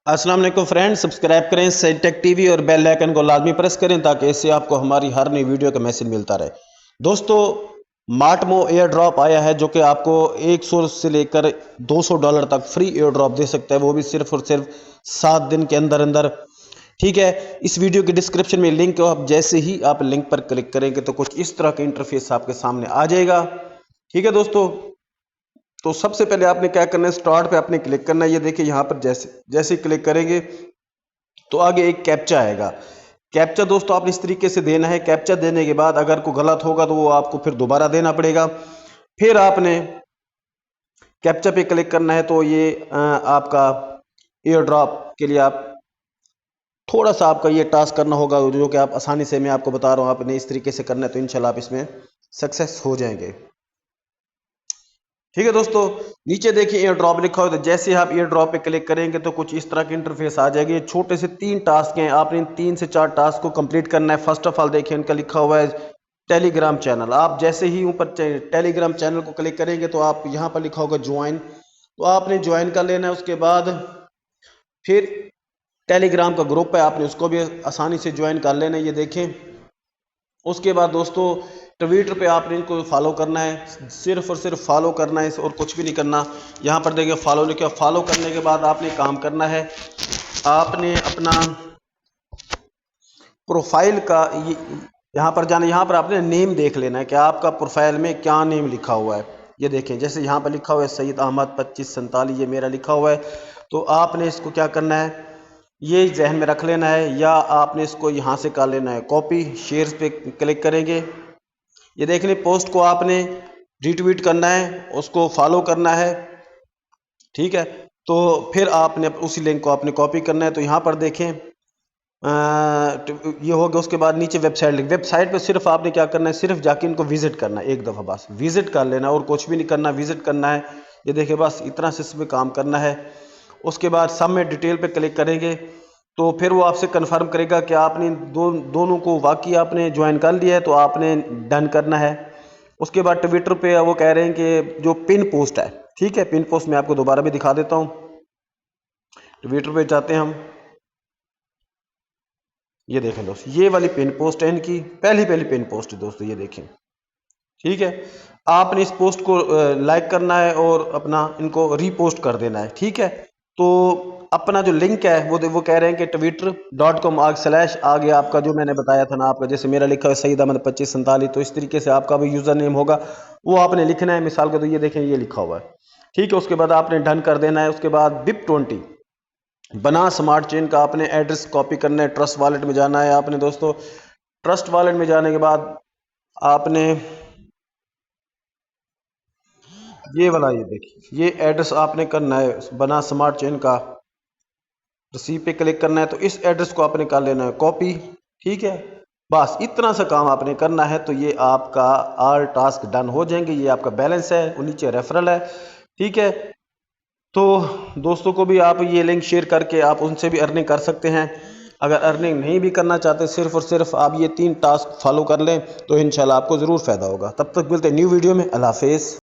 अस्सलाम वालेकुम friends, subscribe करें सईद टेक टीवी और बेल आइकन को लाजमी प्रेस करें ताकि इससे आपको हमारी हर नई वीडियो का मैसेज मिलता रहे। दोस्तों, मार्टमो एयर ड्रॉप आया है जो कि आपको 100 से लेकर $200 तक फ्री एयर ड्रॉप दे सकता है, वो भी सिर्फ और सिर्फ 7 दिन के अंदर अंदर। ठीक है, इस वीडियो के डिस्क्रिप्शन में लिंक है, आप जैसे ही आप लिंक पर क्लिक करेंगे तो कुछ इस तरह का इंटरफेस आपके सामने आ जाएगा। ठीक है दोस्तों, तो सबसे पहले आपने क्या करना है, स्टार्ट पे आपने क्लिक करना है। ये देखिए यहाँ पर जैसे क्लिक करेंगे तो आगे एक कैप्चा आएगा। कैप्चा दोस्तों आपने इस तरीके से देना है। कैप्चा देने के बाद अगर कोई गलत होगा तो वो आपको फिर दोबारा देना पड़ेगा। फिर आपने कैप्चा पे क्लिक करना है तो ये आपका एयर ड्रॉप के लिए आप थोड़ा सा आपका ये टास्क करना होगा, जो कि आप आसानी से मैं आपको बता रहा हूँ। आपने इस तरीके से करना है तो इंशाल्लाह आप इसमें सक्सेस हो जाएंगे। ठीक है दोस्तों, नीचे देखिए एयर ड्रॉप लिखा हो, तो जैसे आप एयर ड्रॉप पे क्लिक करेंगे तो कुछ इस तरह की इंटरफेस आ जाएगी। छोटे से 3 टास्क हैं, आपने 3 से 4 टास्क को कंप्लीट करना है। फर्स्ट ऑफ ऑल देखिए इनका लिखा हुआ है टेलीग्राम चैनल। आप जैसे ही ऊपर टेलीग्राम चैनल को क्लिक करेंगे तो आप यहाँ पर लिखा होगा ज्वाइन, तो आपने ज्वाइन कर लेना है। उसके बाद फिर टेलीग्राम का ग्रुप है, आपने उसको भी आसानी से ज्वाइन कर लेना है। ये देखें, उसके बाद दोस्तों ट्विटर पे आपने इनको फॉलो करना है, सिर्फ और सिर्फ फॉलो करना है और कुछ भी नहीं करना। यहाँ पर देखिए फॉलो लिखा, फॉलो करने के बाद आपने काम करना है, आपने अपना प्रोफाइल का यहाँ पर जाना, यहाँ पर आपने नेम देख लेना है कि आपका प्रोफाइल में क्या नेम लिखा हुआ है। ये देखें, जैसे यहाँ पर लिखा हुआ है सईद अहमद 2547, ये मेरा लिखा हुआ है। तो आपने इसको क्या करना है, ये जहन में रख लेना है, या आपने इसको यहाँ से कर लेना है कॉपी। शेयर्स पे क्लिक करेंगे, ये देख लें, पोस्ट को आपने रीट्वीट करना है, उसको फॉलो करना है। ठीक है, तो फिर आपने उसी लिंक को आपने कॉपी करना है। तो यहाँ पर देखें ये हो गया। उसके बाद नीचे वेबसाइट पे सिर्फ आपने क्या करना है, सिर्फ जाके इनको विजिट करना है, एक दफ़ा बस विजिट कर लेना और कुछ भी नहीं करना, विजिट करना है। ये देखिए, बस इतना से इसमें काम करना है। उसके बाद सब में डिटेल पे क्लिक करेंगे तो फिर वो आपसे कंफर्म करेगा कि आपने दोनों को वाकई आपने ज्वाइन कर लिया है, तो आपने डन करना है। उसके बाद ट्विटर पे वो कह रहे हैं कि जो पिन पोस्ट है, ठीक है, पिन पोस्ट मैं आपको दोबारा भी दिखा देता हूँ। ट्विटर पे जाते हैं हम, ये देखें दोस्तों, ये वाली पिन पोस्ट है इनकी, पहली पिन पोस्ट है दोस्तों, ये देखें। ठीक है, आपने इस पोस्ट को लाइक करना है और अपना इनको रीपोस्ट कर देना है। ठीक है, तो अपना जो लिंक है वो कह रहे हैं कि twitter.com/, आगे आपका जो मैंने बताया था ना, आपका जैसे मेरा लिखा है सईद अहमद 2547, तो इस तरीके से आपका भी यूज़र नेम होगा, वो आपने लिखना है। मिसाल के तो ये देखें, ये लिखा हुआ है। ठीक है, उसके बाद आपने डन कर देना है। उसके बाद BIP20 बना स्मार्ट चेन का आपने एड्रेस कॉपी करना है, ट्रस्ट वॉलेट में जाना है आपने दोस्तों। ट्रस्ट वॉलेट में जाने के बाद आपने ये वाला, ये देखिए, ये एड्रेस आपने करना है बना स्मार्ट चेन का, रिसीव पे क्लिक करना है। तो इस एड्रेस को आपने कर लेना है कॉपी। ठीक है, बस इतना सा काम आपने करना है, तो ये आपका ऑल टास्क डन हो जाएंगे। ये आपका बैलेंस है, वो नीचे रेफरल है। ठीक है, तो दोस्तों को भी आप ये लिंक शेयर करके आप उनसे भी अर्निंग कर सकते हैं। अगर अर्निंग नहीं भी करना चाहते, सिर्फ और सिर्फ आप ये 3 टास्क फॉलो कर लें तो इंशाल्लाह आपको ज़रूर फ़ायदा होगा। तब तक मिलते हैं न्यू वीडियो में। अल्लाह हाफिज़।